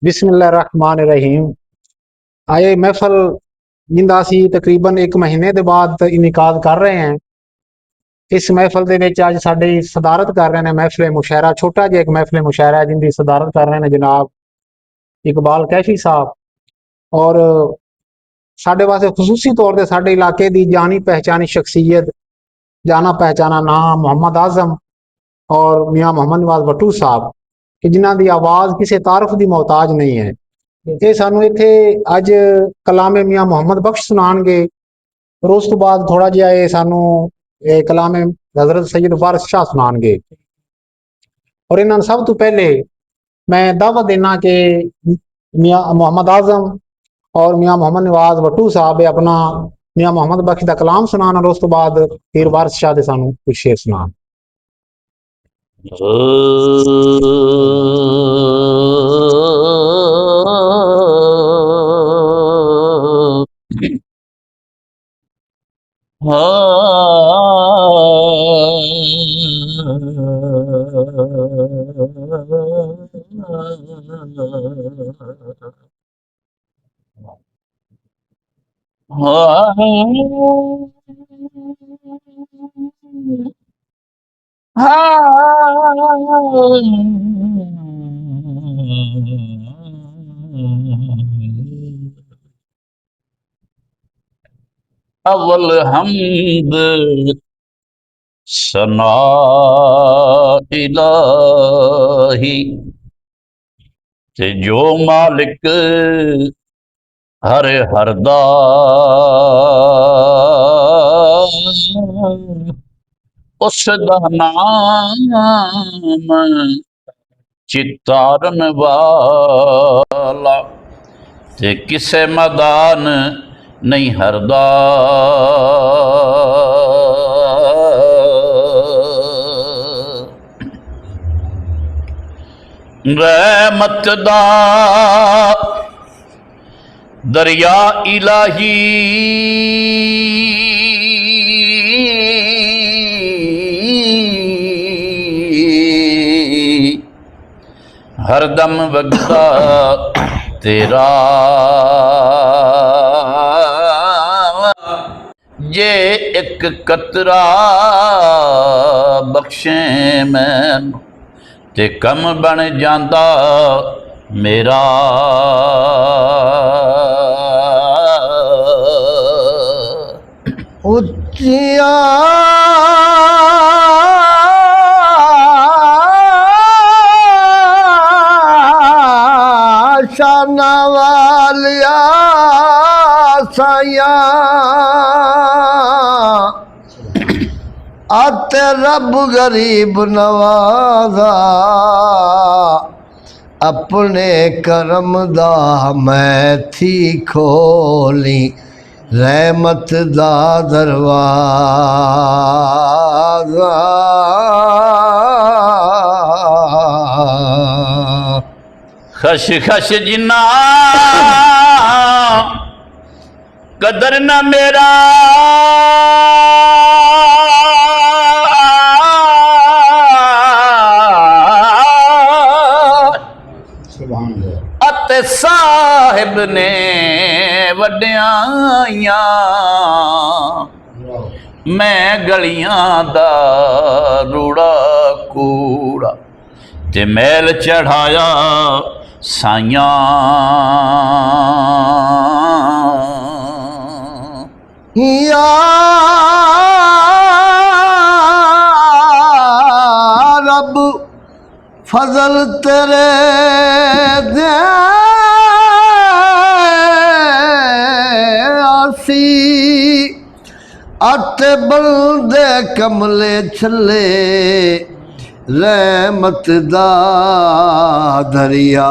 बिस्मिल्लाहिर्रहमानिर्रहीम। आए महफल जिंदा सी तकरीबन एक महीने के बाद इनिकाद कर रहे हैं। इस महफल ਦੇ ਵਿੱਚ ਅੱਜ ਸਾਡੀ ਸਦਾਰਤ ਕਰ ਰਹੇ ਨੇ महफिल मुशायरा, छोटा ਜਿਹਾ एक महफिल मुशायरा है जिंदी सदारत कर रहे हैं जनाब इकबाल कैफी साहब। और साढ़े वास्ते खसूसी तौर पर साढ़े इलाके की जानी पहचानी शख्सियत, जाना पहचाना नाम मोहम्मद आजम और मियाँ मोहम्मद नवाज भट्टू साहब कि जिन्हों की आवाज़ किसी तारफ की मोहताज नहीं है। ये सानू इत्थे अज कलामे मियाँ मोहम्मद बख्श सुनाणगे और उस तो बाद थोड़ा जिहा ये सानू कलामे हजरत सैयद वारिस शाह सुनाणगे। और इन्होंने सब तो पहले मैं दावत देना कि मियाँ मोहम्मद आजम और मियाँ मोहम्मद नवाज भट्टू साहब अपना मियाँ मोहम्मद बख्श का कलाम सुनान और उस तो बाद फिर वारिस शाह दे सानू कुछ शेर सुनान। अव्वल हम्द सना इलाही ते जो मालिक हर हरदा उसदा नाम चितारन वाला ते किसे मैदान नहीं हरदा। रहमत दा दरिया इलाही हरदम वगदा तेरा जे एक कतरा बख्शे मैनू ते कम बन जांदा मेरा। उच्चिया शाना वालिया साया आते रब गरीब नवाजा अपने करम दा मैं थी खोली रहमत दा दरवाजा। खश खश जिन्ना कदर न मेरा अते साहिब ने वड्याइया मैं गलियां दा रूड़ा कूड़ा ते मैल चढ़ाया साइया। या रब फजल तेरे दे आसी अट बंदे कमले छले रहमत दा दरिया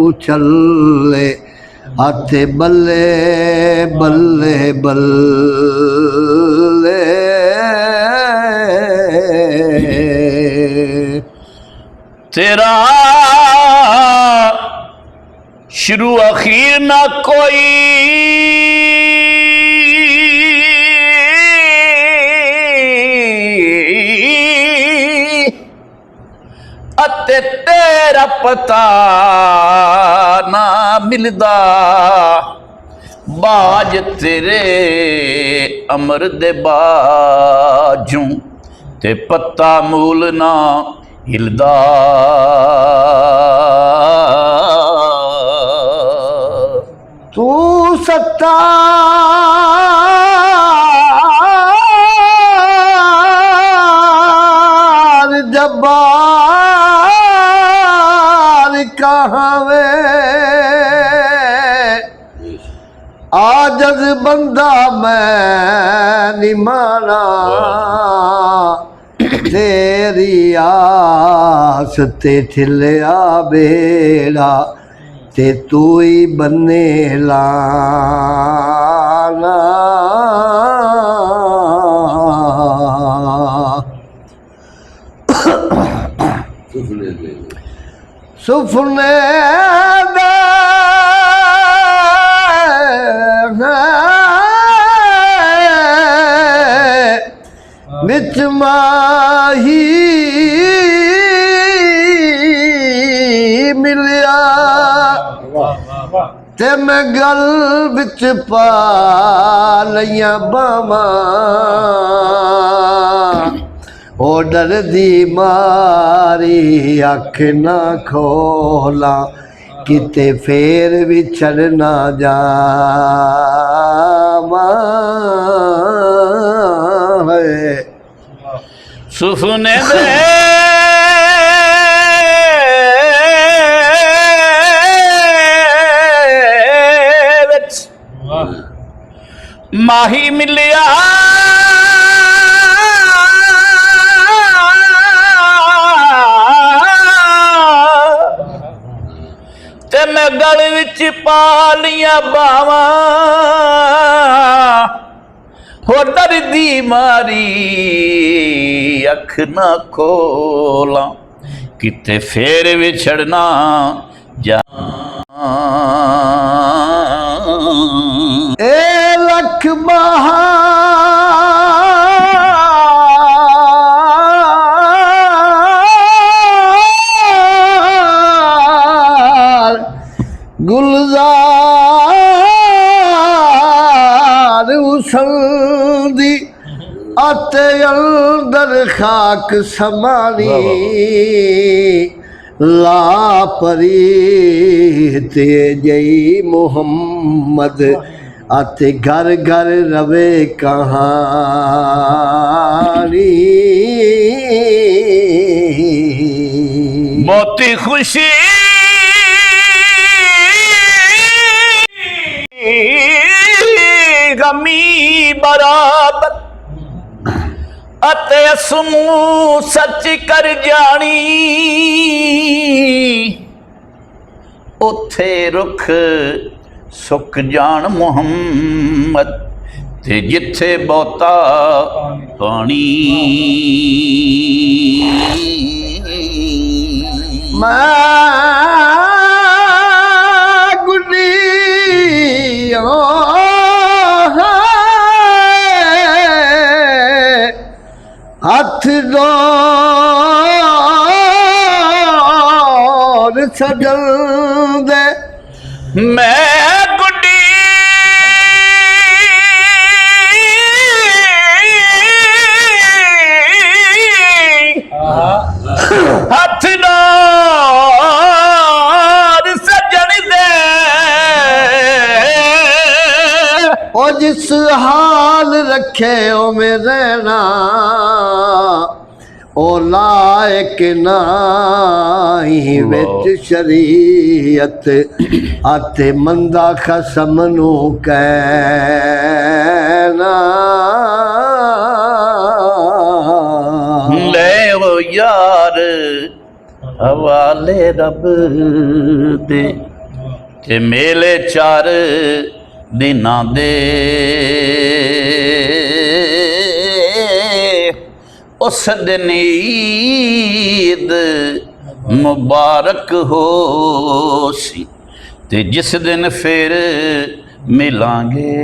उछले हाथे बल्ले बल्ले बल्ले। तेरा शुरू अखीर ना कोई अते तेरा पता मिलदा बाज तेरे अमर दे बाजों ते पत्ता मूल ना हिलदा। तू सत्ता जब्बार कहाँ वे आजज़ बंदा मैं निमाना तेरी आस ते ठिलिया बेड़ा ते तू ही बन्ने लाना। सुफने दे विच माही मिलिया ते मैं गल विच पा लिया बावां ओ डर दी मारी अख ना खोला किते फेर विछड़ ना जावां। सुफने दे माही मिलिया ते मैं गल विच पा लिया बावां हो डरदी मारी अख ना खोला किते फेर विछड़ना जा। ए लख बहार गुलजार उछलदी आते अंदर खाक समानी लापरी ते जई मोहम्मद आते घर घर रवे कहानी। मोती खुशी गमी बराबर अते समूह सच कर जानी उथे रुख सुक जान मुहम्मद ते जिथे बहुता पानी। हथ जोर छडल दे मैं गुड्डी हथ जोर सजन दे ओ जिस हाल रखे ओ में रहना ओ लायक नाही विच शरीयत आते मंदा खसम नू कहना। ले ओ यार हवाले रब दे ते मेले चार दिना दे उस दिन ईद मुबारक हो सी ते जिस दिन फिर मिलांगे